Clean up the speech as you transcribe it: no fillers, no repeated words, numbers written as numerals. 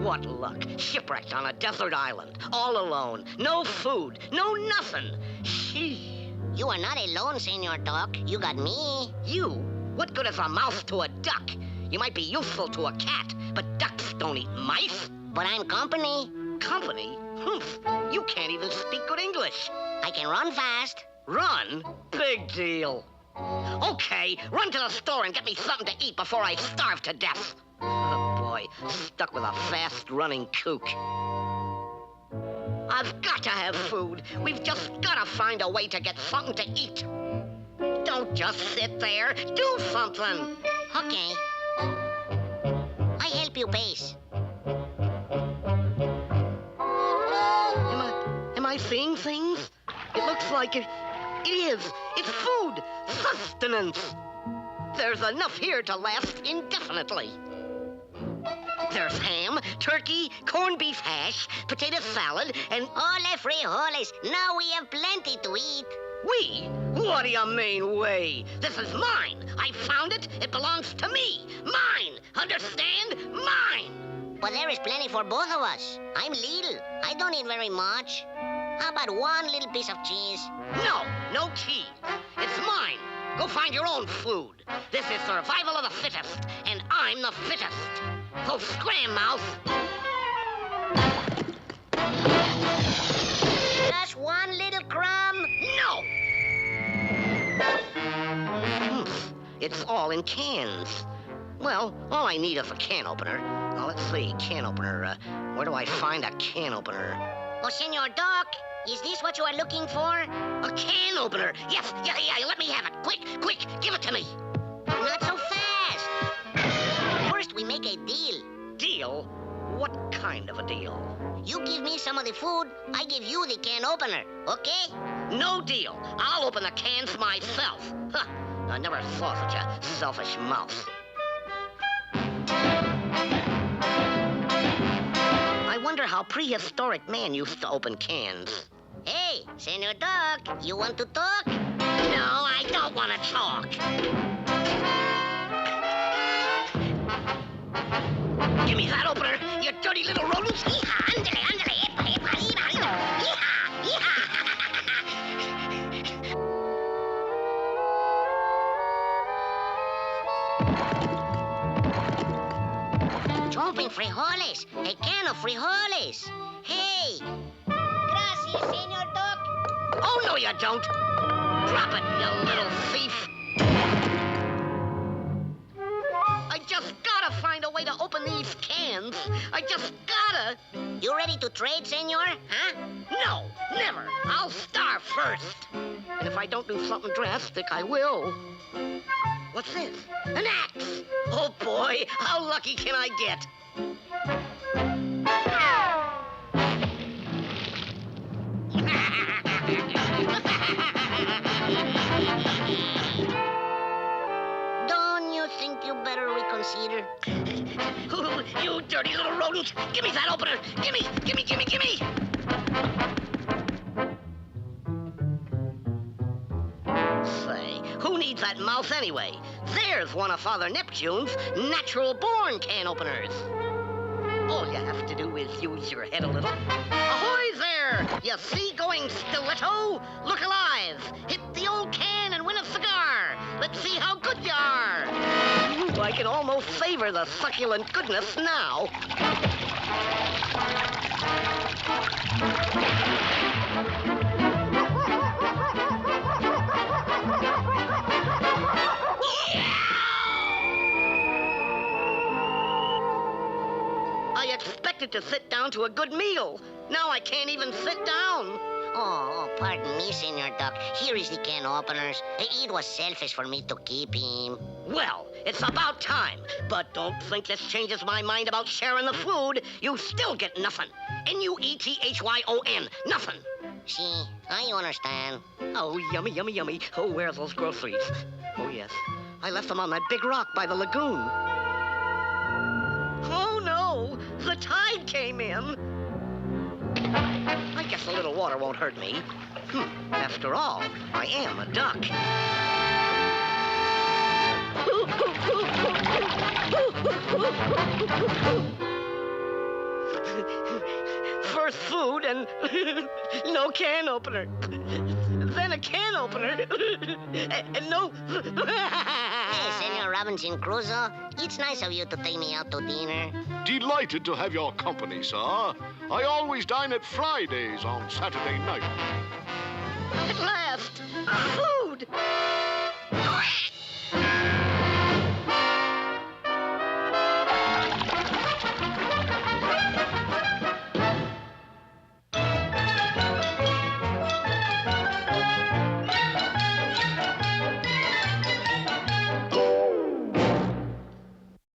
What luck? Shipwrecked on a desert island, all alone. No food, no nothing. Sheesh. You are not alone, Senor Duck. You got me. You? What good is a mouse to a duck? You might be useful to a cat, but ducks don't eat mice. But I'm company. Company? Humph. You can't even speak good English. I can run fast. Run? Big deal. Okay, run to the store and get me something to eat before I starve to death. Oh, boy, stuck with a fast-running kook. I've got to have food. We've just got to find a way to get something to eat. Don't just sit there. Do something. Okay. I help you, Pace. Am I seeing things? It looks like it is. It's food. Sustenance. There's enough here to last indefinitely. There's ham, turkey, corned beef hash, potato salad, and... Ole frijoles. Now we have plenty to eat. We? What do you mean, we? This is mine. I found it. It belongs to me. Mine. Understand? Mine. But there is plenty for both of us. I'm little. I don't eat very much. How about one little piece of cheese? No cheese. It's mine. Go find your own food. This is survival of the fittest, and I'm the fittest. So scram, mouse. Just one little crumb? No! It's all in cans. Well, all I need is a can opener. Now, let's see, can opener. Where do I find a can opener? Oh, Senor Duck, is this what you are looking for? A can opener. Yes, yeah, let me have it. Quick, give it to me. Not so fast. First, we make a deal. Deal? What kind of a deal? You give me some of the food, I give you the can opener, okay? No deal. I'll open the cans myself. Huh. I never saw such a selfish mouse. I wonder how prehistoric man used to open cans. Hey, Senor Duck, you want to talk? No, I don't want to talk. Give me that opener, you dirty little rodents. Hija, ándale, ándale, epa, epa, arriba, arriba. Hija, hija. Chopping frijoles, a can of frijoles. Hey. Gracias, Senor Duck. Oh, no, you don't. Drop it, you little thief. I just gotta find a way to open these cans. I just gotta. You ready to trade, senor? Huh? No, never. I'll starve first. And if I don't do something drastic, I will. What's this? An axe. Oh, boy, how lucky can I get? Don't you think you better reconsider? You dirty little rodent! Give me that opener! Gimme! Say, who needs that mouth anyway? There's one of Father Neptune's natural-born can openers. All you have to do is use your head a little. Ahoy there! You sea-going stiletto? Look alive! Hit the old can and win a cigar! Let's see how good you are! Ooh, I can almost savor the succulent goodness now. I expected to sit down to a good meal. Now I can't even sit down. Oh, pardon me, Senor Duck. Here is the can openers. It was selfish for me to keep him. Well, it's about time. But don't think this changes my mind about sharing the food. You still get nothing. N-U-E-T-H-Y-O-N. Nothing. See, I understand. Oh, yummy, yummy, yummy. Oh, where's those groceries? Oh, yes. I left them on that big rock by the lagoon. Oh, no. The tide came in. I guess a little water won't hurt me. After all, I am a duck. First food and no can opener. Then a can opener and no... Hey, Senor Robinson Crusoe, it's nice of you to take me out to dinner. Delighted to have your company, sir. I always dine at Fridays on Saturday night. At last, food!